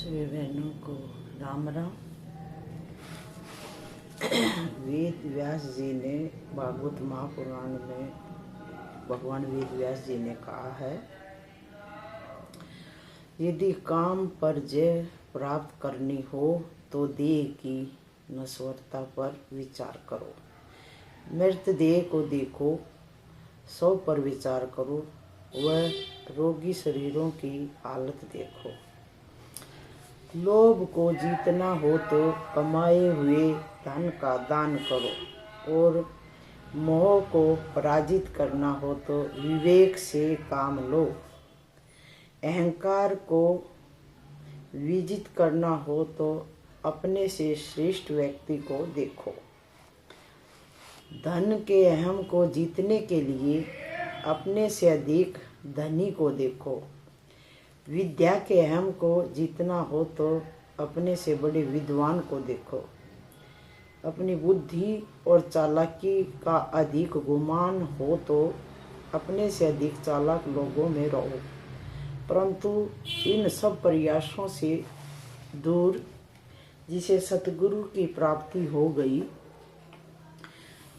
सभी बहनों को राम राम। वेद व्यास जी ने भागवत महापुराण में भगवान वेद व्यास जी ने कहा है, यदि काम पर जय प्राप्त करनी हो तो देह की नश्वरता पर विचार करो। मृत देह को देखो, सौ पर विचार करो, वह रोगी शरीरों की हालत देखो। लोभ को जीतना हो तो कमाए हुए धन का दान करो, और मोह को पराजित करना हो तो विवेक से काम लो। अहंकार को विजित करना हो तो अपने से श्रेष्ठ व्यक्ति को देखो। धन के अहम को जीतने के लिए अपने से अधिक धनी को देखो। विद्या के अहम को जीतना हो तो अपने से बड़े विद्वान को देखो। अपनी बुद्धि और चालाकी का अधिक गुमान हो तो अपने से अधिक चालाक लोगों में रहो। परंतु इन सब प्रयासों से दूर जिसे सतगुरु की प्राप्ति हो गई,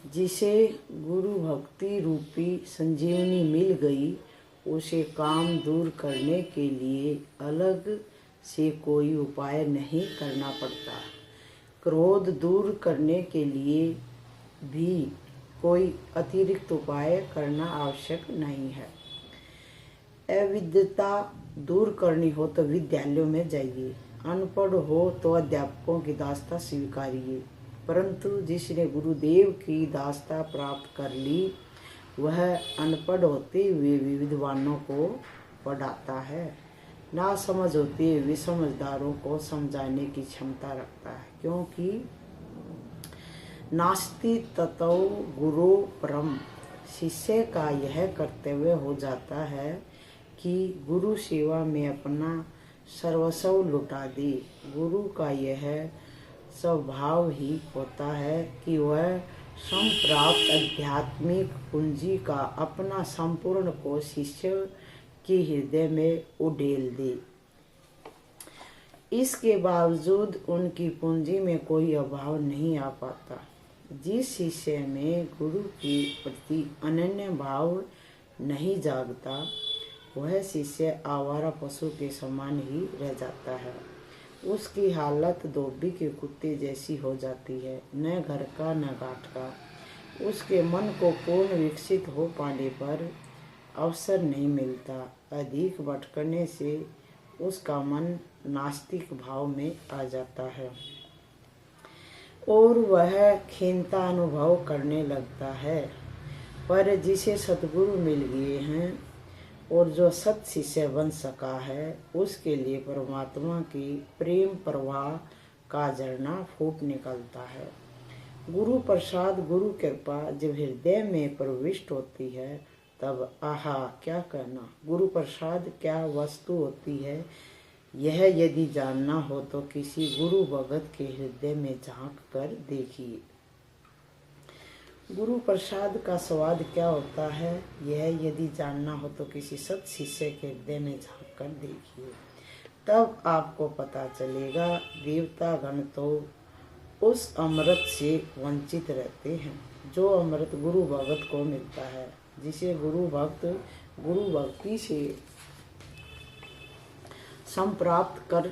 जिसे गुरु भक्ति रूपी संजीवनी मिल गई, उसे काम दूर करने के लिए अलग से कोई उपाय नहीं करना पड़ता। क्रोध दूर करने के लिए भी कोई अतिरिक्त उपाय करना आवश्यक नहीं है। अविद्यता दूर करनी हो तो विद्यालयों में जाइए, अनपढ़ हो तो अध्यापकों की दास्ता स्वीकारिए। परंतु जिसने गुरुदेव की दास्ता प्राप्त कर ली, वह अनपढ़ होते हुए विद्वानों को पढ़ाता है, ना समझ होते हुए समझदारों को समझाने की क्षमता रखता है। क्योंकि नास्ति ततो गुरु परम, शिष्य का यह कर्तव्य हो जाता है कि गुरु सेवा में अपना सर्वस्व लुटा दे। गुरु का यह स्वभाव ही होता है कि वह संप्राप्त आध्यात्मिक पूंजी का अपना संपूर्ण को शिष्य के हृदय में उड़ेल दे। इसके बावजूद उनकी पूंजी में कोई अभाव नहीं आ पाता। जिस शिष्य में गुरु के प्रति अनन्य भाव नहीं जागता, वह शिष्य आवारा पशु के समान ही रह जाता है। उसकी हालत धोबी के कुत्ते जैसी हो जाती है, न घर का न घाट का। उसके मन को पूर्ण विकसित हो पाने पर अवसर नहीं मिलता। अधिक भटकने से उसका मन नास्तिक भाव में आ जाता है और वह खीनता अनुभव करने लगता है। पर जिसे सतगुरु मिल गए हैं और जो सत शिष्य बन सका है, उसके लिए परमात्मा की प्रेम प्रवाह का झरना फूट निकलता है। गुरु प्रसाद, गुरु कृपा जब हृदय में प्रविष्ट होती है, तब आहा क्या कहना। गुरु प्रसाद क्या वस्तु होती है, यह यदि जानना हो तो किसी गुरु भगत के हृदय में झांक कर देखिए। गुरु प्रसाद का स्वाद क्या होता है, यह यदि जानना हो तो किसी सत शिष्य के हृदय में झांक कर देखिए। तब आपको पता चलेगा, देवता गण तो उस अमृत से वंचित रहते हैं जो अमृत गुरु भगत को मिलता है। जिसे गुरु भक्त गुरु भक्ति से संप्राप्त कर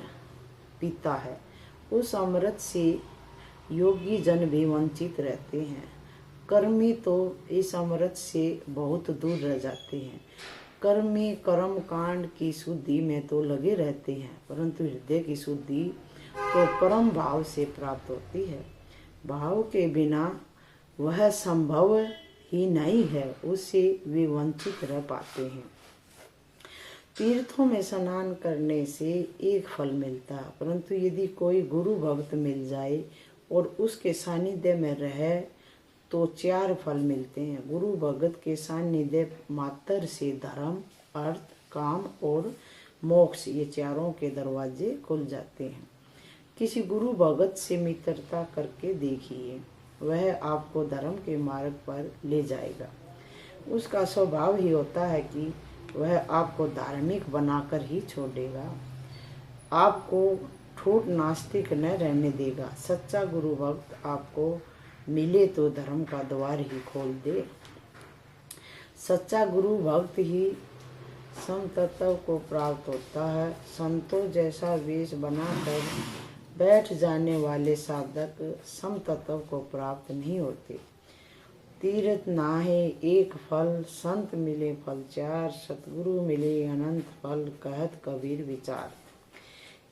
पीता है, उस अमृत से योगी जन भी वंचित रहते हैं। कर्मी तो इस अमृत से बहुत दूर रह जाते हैं। कर्मी कर्म कांड की शुद्धि में तो लगे रहते हैं, परंतु हृदय की शुद्धि तो परम भाव से प्राप्त होती है। भाव के बिना वह संभव ही नहीं है, उससे वे वंचित रह पाते हैं। तीर्थों में स्नान करने से एक फल मिलता है, परंतु यदि कोई गुरु भक्त मिल जाए और उसके सानिध्य में रहे तो 4 फल मिलते हैं। गुरु भगत के सानिध्य मात्र से धर्म, अर्थ, काम और मोक्ष, ये चारों के दरवाजे खुल जाते हैं। किसी गुरु भगत से मित्रता करके देखिए, वह आपको धर्म के मार्ग पर ले जाएगा। उसका स्वभाव ही होता है कि वह आपको धार्मिक बनाकर ही छोड़ेगा। आपको ठूठ नास्तिक न रहने देगा। सच्चा गुरु भक्त आपको मिले तो धर्म का द्वार ही खोल दे। सच्चा गुरु भक्त ही समतत्व को प्राप्त होता है। संतों जैसा वेश बनाकर बैठ जाने वाले साधक समतत्व को प्राप्त नहीं होते। तीर्थ नाहे एक फल, संत मिले फल चार, सतगुरु मिले अनंत फल, कहत कबीर विचार।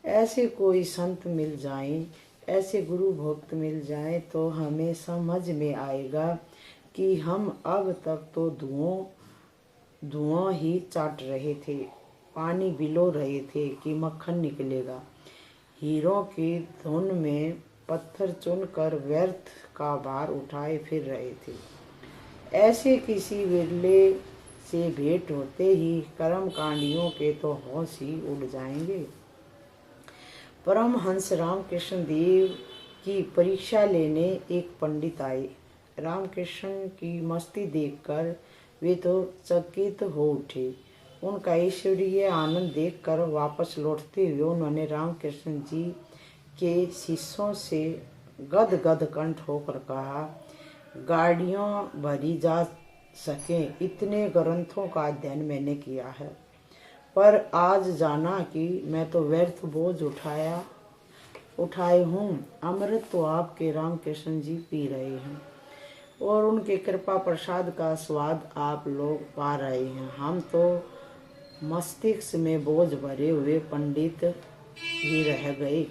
ऐसे कोई संत मिल जाएं, ऐसे गुरु भक्त मिल जाएं तो हमें समझ में आएगा कि हम अब तक तो धुआं ही चाट रहे थे, पानी बिलो रहे थे कि मक्खन निकलेगा। हीरों की धुन में पत्थर चुनकर व्यर्थ का भार उठाए फिर रहे थे। ऐसे किसी विरले से भेंट होते ही कर्मकांडियों के तो होश ही उड़ जाएंगे। परमहंस रामकृष्ण देव की परीक्षा लेने एक पंडित आए। रामकृष्ण की मस्ती देखकर वे तो चकित हो उठे। उनका ईश्वरीय आनंद देखकर वापस लौटते हुए उन्होंने रामकृष्ण जी के शिष्यों से गदगद कंठ होकर कहा, गाड़ियों भरी जा सकें इतने ग्रंथों का अध्ययन मैंने किया है, पर आज जाना कि मैं तो व्यर्थ बोझ उठाए हूँ। अमृत तो आपके रामकृष्ण जी पी रहे हैं और उनके कृपा प्रसाद का स्वाद आप लोग पा रहे हैं। हम तो मस्तिष्क में बोझ भरे हुए पंडित ही रह गए।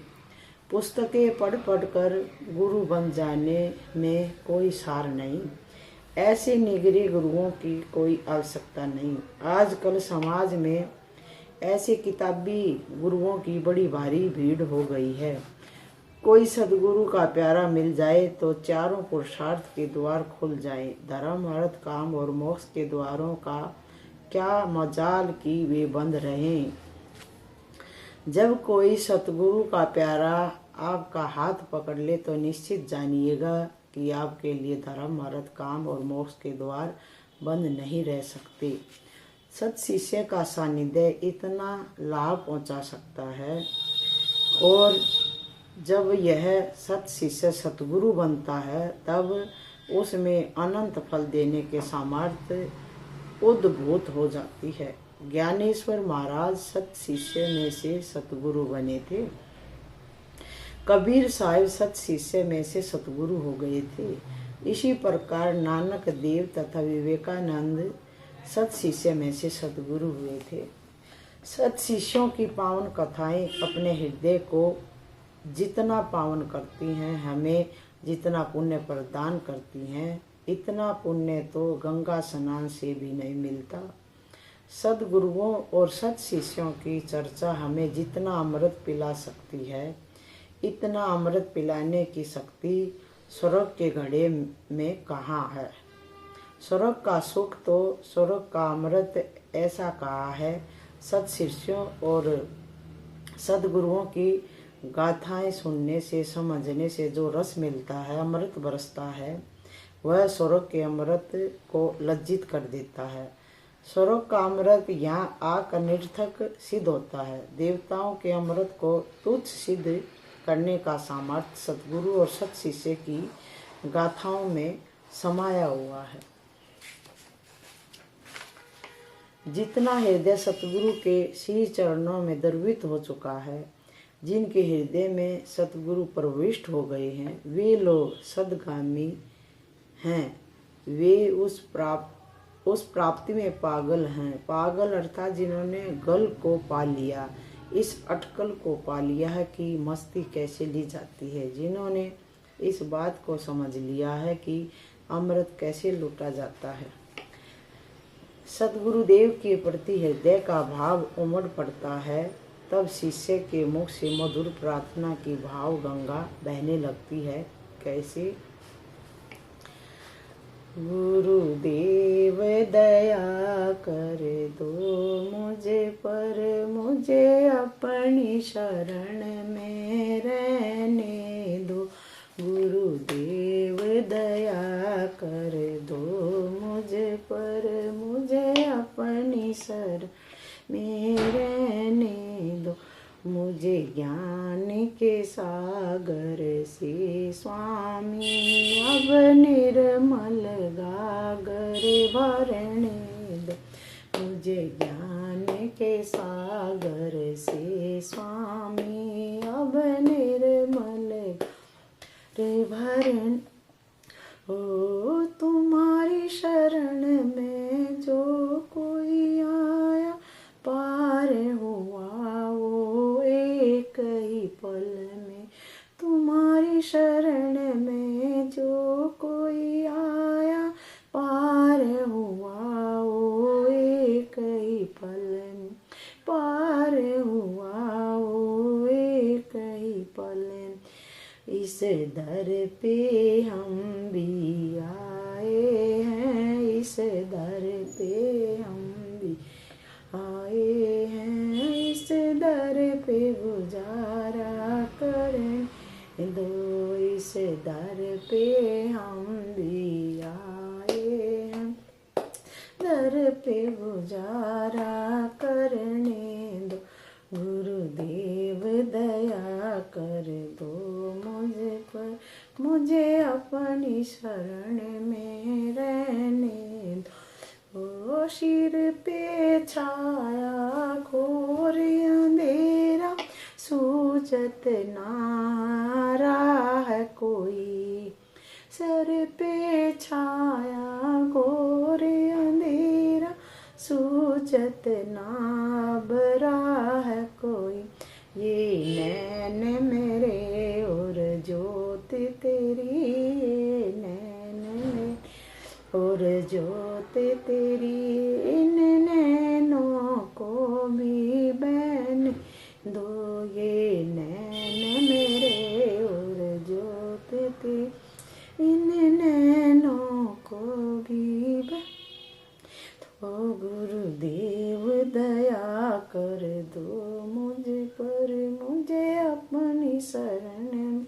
पुस्तकें पढ़ पढ़ कर गुरु बन जाने में कोई सार नहीं। ऐसे निगरे गुरुओं की कोई आवश्यकता नहीं। आजकल समाज में ऐसे किताबी गुरुओं की बड़ी भारी भीड़ हो गई है। कोई सदगुरु का प्यारा मिल जाए तो चारों पुरुषार्थ के द्वार खुल जाए। धर्म अर्थ काम और मोक्ष के द्वारों का क्या मजाल कि वे बंद रहें। जब कोई सतगुरु का प्यारा आपका हाथ पकड़ ले तो निश्चित जानिएगा कि आपके लिए धर्म अर्थ काम और मोक्ष के द्वार बंद नहीं रह सकते। सत शिष्य का सानिध्य इतना लाभ पहुंचा सकता है, और जब यह सत शिष्य सतगुरु बनता है तब उसमें अनंत फल देने के सामर्थ्य उद्भूत हो जाती है। ज्ञानेश्वर महाराज सत शिष्य में से सतगुरु बने थे। कबीर साहिब सत शिष्य में से सतगुरु हो गए थे। इसी प्रकार नानक देव तथा विवेकानंद सत शिष्य में से सतगुरु हुए थे। सत शिष्यों की पावन कथाएं अपने हृदय को जितना पावन करती हैं, हमें जितना पुण्य प्रदान करती हैं, इतना पुण्य तो गंगा स्नान से भी नहीं मिलता। सदगुरुओं और सत शिष्यों की चर्चा हमें जितना अमृत पिला सकती है, इतना अमृत पिलाने की शक्ति स्वर्ग के घड़े में कहाँ है। स्वर्ग का सुख तो स्वर्ग का अमृत ऐसा कहा है। सत शिष्यों और सदगुरुओं की गाथाएं सुनने से समझने से जो रस मिलता है, अमृत बरसता है, वह स्वर्ग के अमृत को लज्जित कर देता है। स्वर्ग का अमृत यहाँ आकर निरर्थक सिद्ध होता है। देवताओं के अमृत को तुच्छ सिद्ध करने का सामर्थ्य सतगुरु और सत शिष्य की गाथाओं में समाया हुआ है। जितना हृदय सतगुरु के श्री चरणों में द्रवित हो चुका है, जिनके हृदय में सतगुरु प्रविष्ट हो गए हैं, वे लोग सदगामी हैं। वे उस प्राप्ति में पागल हैं। पागल अर्थात जिन्होंने गल को पा लिया, इस अटकल को पा लिया है कि मस्ती कैसे ली जाती है, जिन्होंने इस बात को समझ लिया है कि अमृत कैसे लूटा जाता है। सतगुरुदेव के प्रति हृदय का भाव उमड़ पड़ता है, तब शिष्य के मुख से मधुर प्रार्थना की भाव गंगा बहने लगती है। कैसे? गुरुदेव दया कर दो मुझे पर, मुझे अपनी शरण में रहने दो। गुरुदेव दया कर दो मुझे पर, मुझे अपनी शरण में रहने दो। मुझे ज्ञान के सागर से स्वामी अब निर्मल गागर भरने दो। मुझे ज्ञान के सागर से स्वामी अब निर्मल गागर भरने। ओ तुम्हारी शरण में जो कोई आया पार हुआ वो एक ही पल में। तुम्हारी शरण में जो कोई आया पार हुआ वो एक ही पल में। पार हुआ वो एक ही पल में। इस दर पे हम भी आए हैं, इस दर पे हम भी आए हैं, इस दर पे गुजारा करें दो। इस दर पे हम भी आए हैं, दर पे गुजारा करने दो। गुरुदेव दया कर दो मुझ पर, मुझे अपनी शरण में रहने दो। ओ सिर पे छाया घोर अंधेरा सूझत ना रहा कोई। सर पे छाया घोर अंधेरा सूझत ना बराह कोई। ये नैन मेरे और ज्योत तेरी, ये नैन मेरे और ज्योत तेरी। इन नैनों को भी बहन दो। ये नैन मेरे और ज्योत तेरी, इन नैनों को भी बहन। ओ गुरुदेव दया कर दो मुझ पर, मुझे अपनी शरण में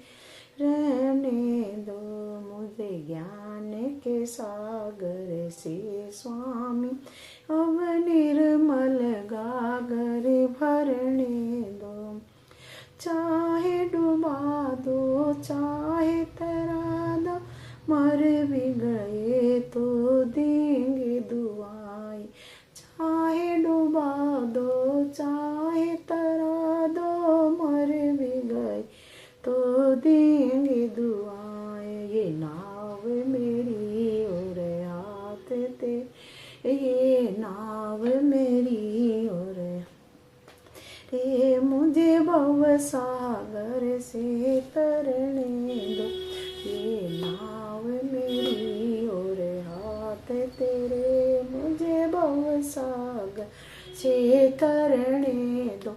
रहने दो। मुझे ज्ञान के सागर से स्वामी अब निर्मल गागर भरने दो। चाहे डुबा दो चाहे तरा दो, मर भी गए तो देंगे दुआएं। चाहे डुबा दो चाहे तरा दो, मर भी गए तो देंगे दुआएं। ये नाव मेरी और हाथ ते, ये नाव मेरी और रे। मुझे भव सागर से तरने दो। ये नाव मेरी और हाथ तेरे, मुझे भव सागर से तरने दो।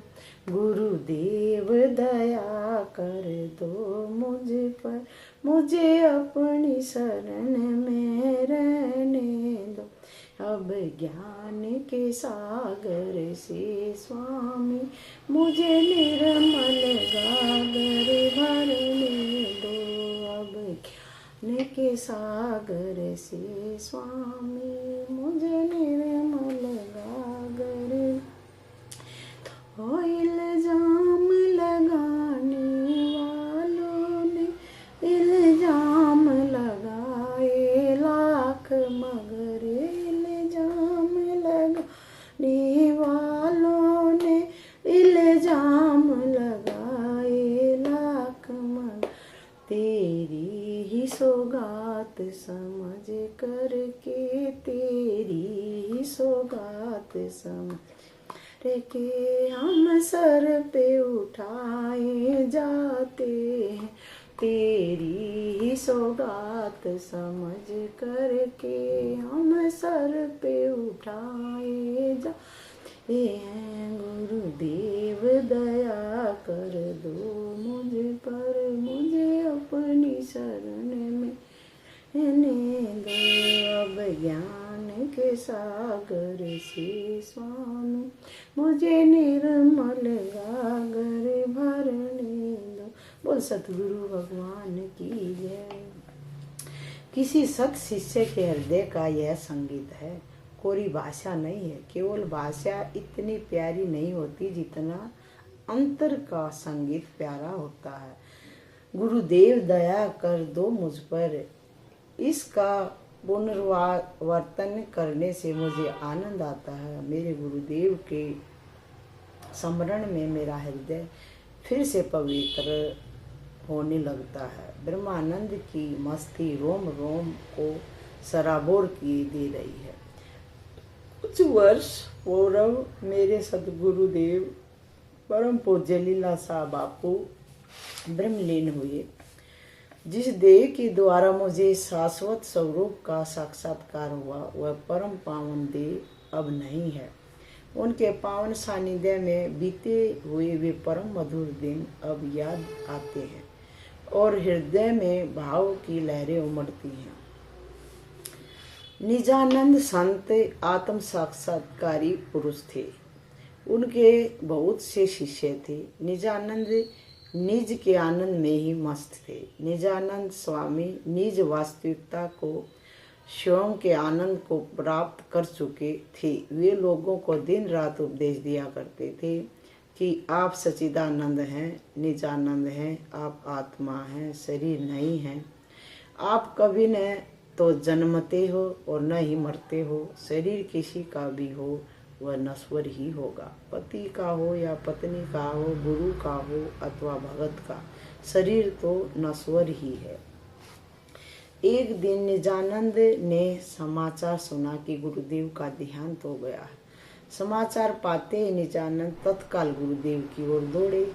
गुरुदेव दया कर दो मुझ पर, मुझे अपनी शरण में रहने दो। अब ज्ञान के सागर से स्वामी मुझे निर्मल गागर भरने दो। अब ज्ञान के सागर से स्वामी मुझे निर्मल गागर। ओ इल्जाम लगाने वालों ने इल्जाम लगाए लाख, मगर इल्जाम लगाने वालों ने इल्जाम लगाए लाख, मगर तेरी ही सौगात समझ करके, तेरी ही सौगात समझ के हम सर पे उठाए जाते हैं। तेरी ही सौगात समझ करके हम सर पे उठाए जाते हैं। गुरुदेव दया कर दो मुझ पर, मुझे अपनी शरण में रहने दो। अब ज्ञान के सागर से स्वामी मुझे निर्मल गागर भरने दो। बोल सतगुरु भगवान की जय। किसी सत शिष्य के हृदय का यह संगीत है। कोई भाषा नहीं है, केवल भाषा इतनी प्यारी नहीं होती जितना अंतर का संगीत प्यारा होता है। गुरुदेव दया कर दो मुझ पर, इसका पुनर्वर्तन करने से मुझे आनंद आता है। मेरे गुरुदेव के स्मरण में मेरा हृदय फिर से पवित्र होने लगता है। ब्रह्मानंद की मस्ती रोम रोम को सराबोर किए दे रही है। कुछ वर्ष पूर्व मेरे सदगुरुदेव परम पूज्य लीला शाह बापू ब्रह्मलीन हुए। जिस देह के द्वारा मुझे शाश्वत स्वरूप का साक्षात्कार हुआ वह परम पावन देह अब नहीं है। उनके पावन सानिध्य में बीते हुए वे परम मधुर दिन अब याद आते हैं और हृदय में भाव की लहरें उमड़ती हैं। निजानंद संत आत्म साक्षात्कारी पुरुष थे। उनके बहुत से शिष्य थे। निजानंद निज के आनंद में ही मस्त थे। निजानंद स्वामी निज वास्तविकता को स्वयं के आनंद को प्राप्त कर चुके थे। वे लोगों को दिन रात उपदेश दिया करते थे कि आप सच्चिदानंद हैं, निजानंद हैं, आप आत्मा हैं, शरीर नहीं हैं। आप कभी न तो जन्मते हो और न ही मरते हो। शरीर किसी का भी हो वह नश्वर ही होगा। पति का हो या पत्नी का हो, गुरु का हो अथवा भगत का, शरीर तो नश्वर ही है। एक दिन निजानंद ने समाचार सुना कि गुरुदेव का देहांत हो गया है। समाचार पाते ही निजानंद तत्काल गुरुदेव की ओर दौड़े।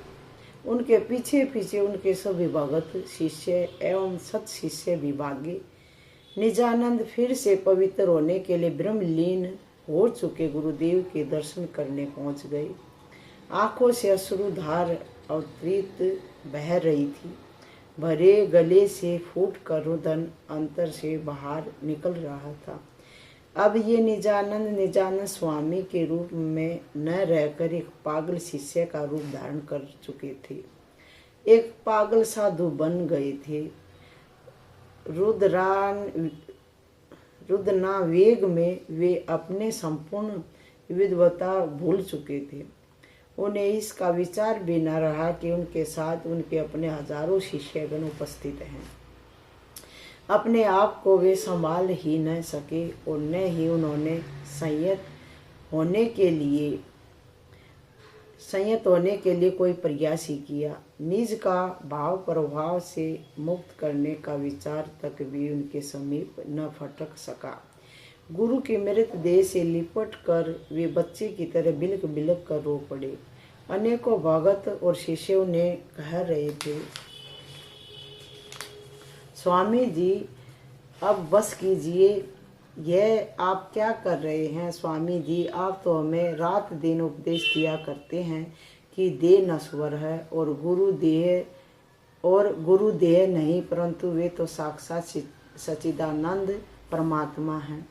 उनके पीछे पीछे उनके सभी भगत शिष्य एवं सत शिष्य भी भागे। निजानंद फिर से पवित्र होने के लिए ब्रह्मलीन हो चुके गुरुदेव के दर्शन करने पहुंच गए। आंखों से अश्रुधार अवतरित बह रही थी। भरे गले से फूट कर रुदन अंतर से बाहर निकल रहा था। अब ये निजानंद स्वामी के रूप में न रहकर एक पागल शिष्य का रूप धारण कर चुके थे। एक पागल साधु बन गए थे। रुद्रना वेग में वे अपने संपूर्ण विद्वता भूल चुके थे। उन्हें इसका विचार भी न रहा कि उनके साथ उनके अपने हजारों शिष्यगण उपस्थित हैं। अपने आप को वे संभाल ही न सके और न ही उन्होंने संयत होने के लिए कोई प्रयास ही किया। निज का भाव प्रभाव से मुक्त करने का विचार तक भी उनके समीप न फटक सका। गुरु के मृतदेह से लिपट कर वे बच्चे की तरह बिलक बिलक कर रो पड़े। अनेकों भगत और शिष्य उन्हें कह रहे थे, स्वामी जी अब बस कीजिए, यह आप क्या कर रहे हैं। स्वामी जी आप तो हमें रात दिन उपदेश दिया करते हैं कि देह नश्वर है और गुरु देह नहीं, परंतु वे तो साक्षात सच्चिदानंद परमात्मा हैं।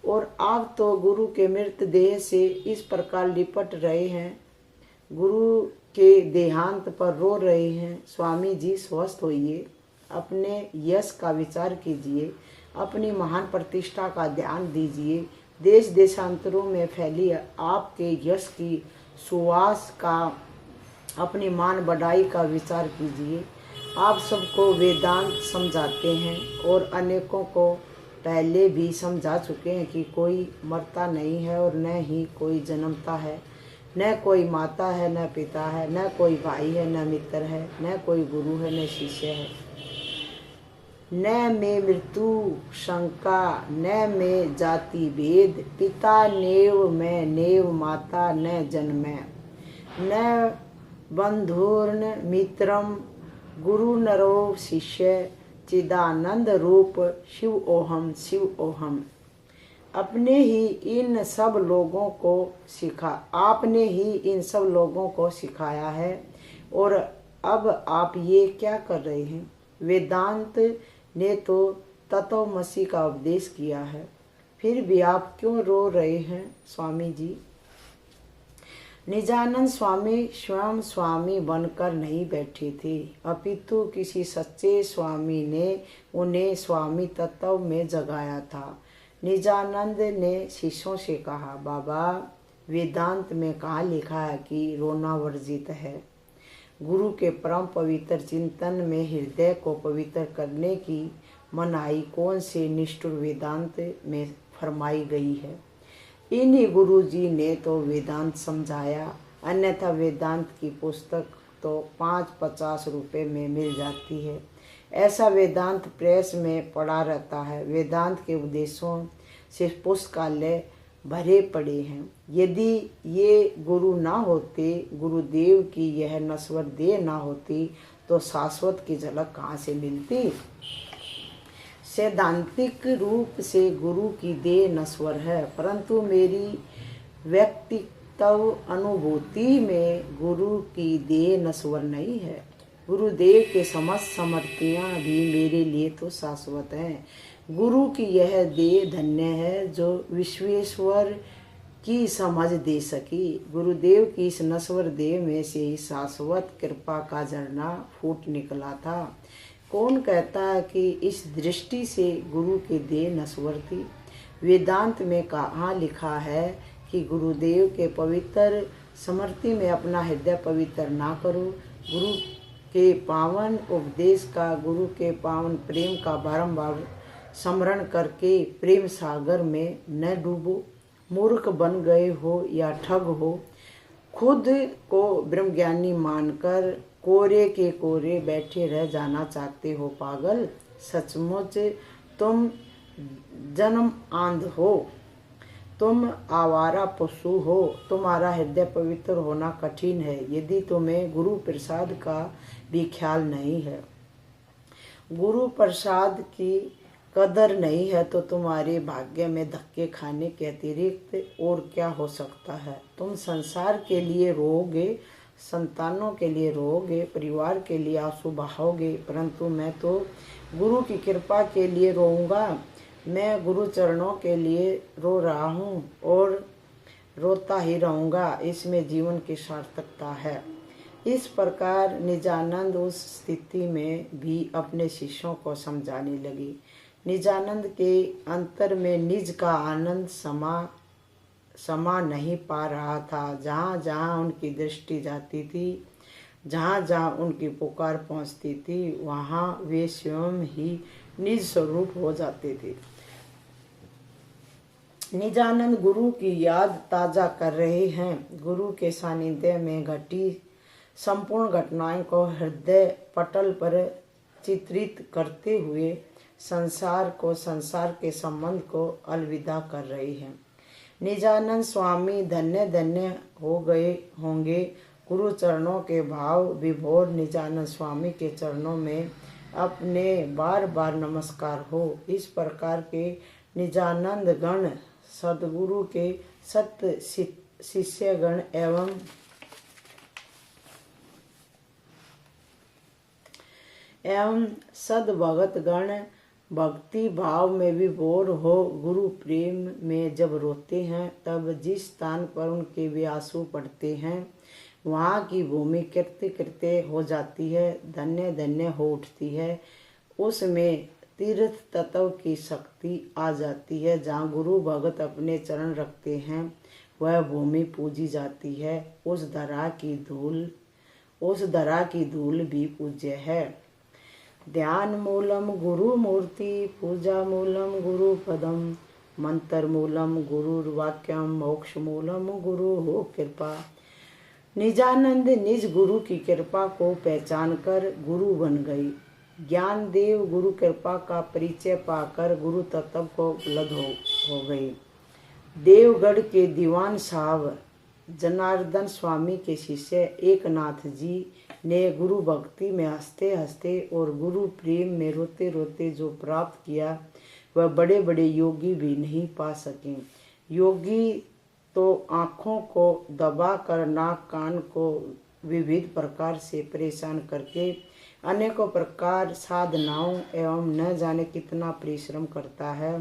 और आप तो गुरु के मृतदेह से इस प्रकार लिपट रहे हैं, गुरु के देहांत पर रो रहे हैं। स्वामी जी स्वस्थ होइए, अपने यश का विचार कीजिए, अपनी महान प्रतिष्ठा का ध्यान दीजिए। देश देशांतरों में फैली आपके यश की सुवास का, अपनी मान बढ़ाई का विचार कीजिए। आप सबको वेदांत समझाते हैं और अनेकों को पहले भी समझा चुके हैं कि कोई मरता नहीं है और न ही कोई जन्मता है, न कोई माता है न पिता है, न कोई भाई है न मित्र है, न कोई गुरु है न शिष्य है। न में मृत्यु शंका, न में जाति भेद, पिता नेव में नेव माता न जन्मे, न बंधुर्न मित्रम, गुरु नरो शिष्य, चिदानंद रूप शिव ओहम शिव ओहम। आपने ही इन सब लोगों को सिखाया है और अब आप ये क्या कर रहे हैं। वेदांत ने तो तत्वमसी का उपदेश किया है, फिर भी आप क्यों रो रहे हैं स्वामी जी। निजानंद स्वामी स्वयं स्वामी बनकर नहीं बैठे थे, अपितु किसी सच्चे स्वामी ने उन्हें स्वामी तत्व में जगाया था। निजानंद ने शिष्यों से कहा, बाबा वेदांत में कहाँ लिखा है कि रोना वर्जित है। गुरु के परम पवित्र चिंतन में हृदय को पवित्र करने की मनाही कौन से निष्ठुर वेदांत में फरमाई गई है। इन्हीं गुरु जी ने तो वेदांत समझाया, अन्यथा वेदांत की पुस्तक तो 5-50 रुपए में मिल जाती है। ऐसा वेदांत प्रेस में पड़ा रहता है। वेदांत के उपदेशों से पुस्तकालय भरे पड़े हैं। यदि ये गुरु ना होते, गुरुदेव की यह नश्वर देह ना होती, तो शाश्वत की झलक कहाँ से मिलती। सैद्धांतिक रूप से गुरु की देह नश्वर है, परंतु मेरी व्यक्तित्व अनुभूति में गुरु की देह नश्वर नहीं है। गुरुदेव के समस्त समर्थियाँ भी मेरे लिए तो शाश्वत हैं। गुरु की यह देह धन्य है जो विश्वेश्वर की समझ दे सकी। गुरुदेव की इस नश्वर देह में से ही शाश्वत कृपा का झरना फूट निकला था। कौन कहता है कि इस दृष्टि से गुरु की देह नश्वर थी। वेदांत में कहाँ लिखा है कि गुरुदेव के पवित्र स्मृति में अपना हृदय पवित्र ना करो। गुरु के पावन उपदेश का, गुरु के पावन प्रेम का बारंबार स्मरण करके प्रेम सागर में न डूबो। मूर्ख बन गए हो या ठग हो, खुद को ब्रह्मज्ञानी मानकर कोरे के कोरे बैठे रह जाना चाहते हो पागल। सचमुच तुम जन्म आंध हो, तुम आवारा पशु हो। तुम्हारा हृदय पवित्र होना कठिन है यदि तुम्हें गुरु प्रसाद का भी ख्याल नहीं है। गुरु प्रसाद की कदर नहीं है तो तुम्हारे भाग्य में धक्के खाने के अतिरिक्त और क्या हो सकता है। तुम संसार के लिए रोओगे, संतानों के लिए रोओगे, परिवार के लिए आंसू बहाओगे, परंतु मैं तो गुरु की कृपा के लिए रोऊंगा। मैं गुरु चरणों के लिए रो रहा हूँ और रोता ही रहूँगा। इसमें जीवन की सार्थकता है। इस प्रकार निजानंद उस स्थिति में भी अपने शिष्यों को समझाने लगी। निजानंद के अंतर में निज का आनंद समा नहीं पा रहा था। जहाँ जहाँ उनकी दृष्टि जाती थी, जहाँ जहाँ उनकी पुकार पहुँचती थी, वहाँ वे स्वयं ही निज स्वरूप हो जाते थे। निजानंद गुरु की याद ताज़ा कर रहे हैं। गुरु के सानिध्य में घटी संपूर्ण घटनाएं को हृदय पटल पर चित्रित करते हुए संसार को, संसार के संबंध को अलविदा कर रहे हैं। निजानंद स्वामी धन्य धन्य हो गए होंगे। गुरु चरणों के भाव विभोर निजानंद स्वामी के चरणों में अपने बार बार नमस्कार हो। इस प्रकार के निजानंद गण सदगुरु के सत्य शिष्यगण एवं सद्भगत गण भक्ति भाव में विभोर हो गुरु प्रेम में जब रोते हैं, तब जिस स्थान पर उनके वे आंसू पड़ते हैं वहाँ की भूमि कृत्य कृत्य हो जाती है, धन्य धन्य हो उठती है। उसमें तीर्थ तत्व की शक्ति आ जाती है। जहाँ गुरु भगत अपने चरण रखते हैं वह भूमि पूजी जाती है। उस धरा की धूल भी पूज्य है। ध्यान मूलम गुरु मूर्ति, पूजा मूलम गुरु पदम, मंत्र मूलम गुरुर्वाक्यम, मोक्ष मूलम गुरु हो कृपा। निजानंद निज गुरु की कृपा को पहचान कर गुरु बन गई। ज्ञान देव गुरु कृपा का परिचय पाकर गुरु तत्व को उपलब्ध हो गई। देवगढ़ के दीवान साहब जनार्दन स्वामी के शिष्य एकनाथ जी ने गुरु भक्ति में हंसते हंसते और गुरु प्रेम में रोते रोते जो प्राप्त किया वह बड़े बड़े योगी भी नहीं पा सके। योगी तो आँखों को दबा कर नाक कान को विविध प्रकार से परेशान करके अनेकों प्रकार साधनाओं एवं न जाने कितना परिश्रम करता है,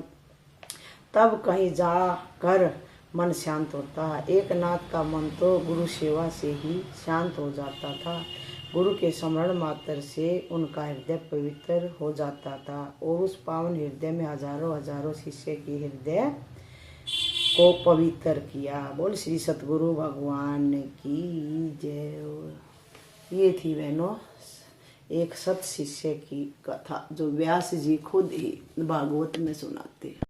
तब कहीं जाकर मन शांत होता है। एकनाथ का मन तो गुरु सेवा से ही शांत हो जाता था। गुरु के स्मरण मात्र से उनका हृदय पवित्र हो जाता था और उस पावन हृदय में हजारों हजारों शिष्य की हृदय को पवित्र किया। बोल श्री सतगुरु भगवान की जय। ये थी बहनों एक सत शिष्य की कथा जो व्यास जी खुद ही भागवत में सुनाते हैं।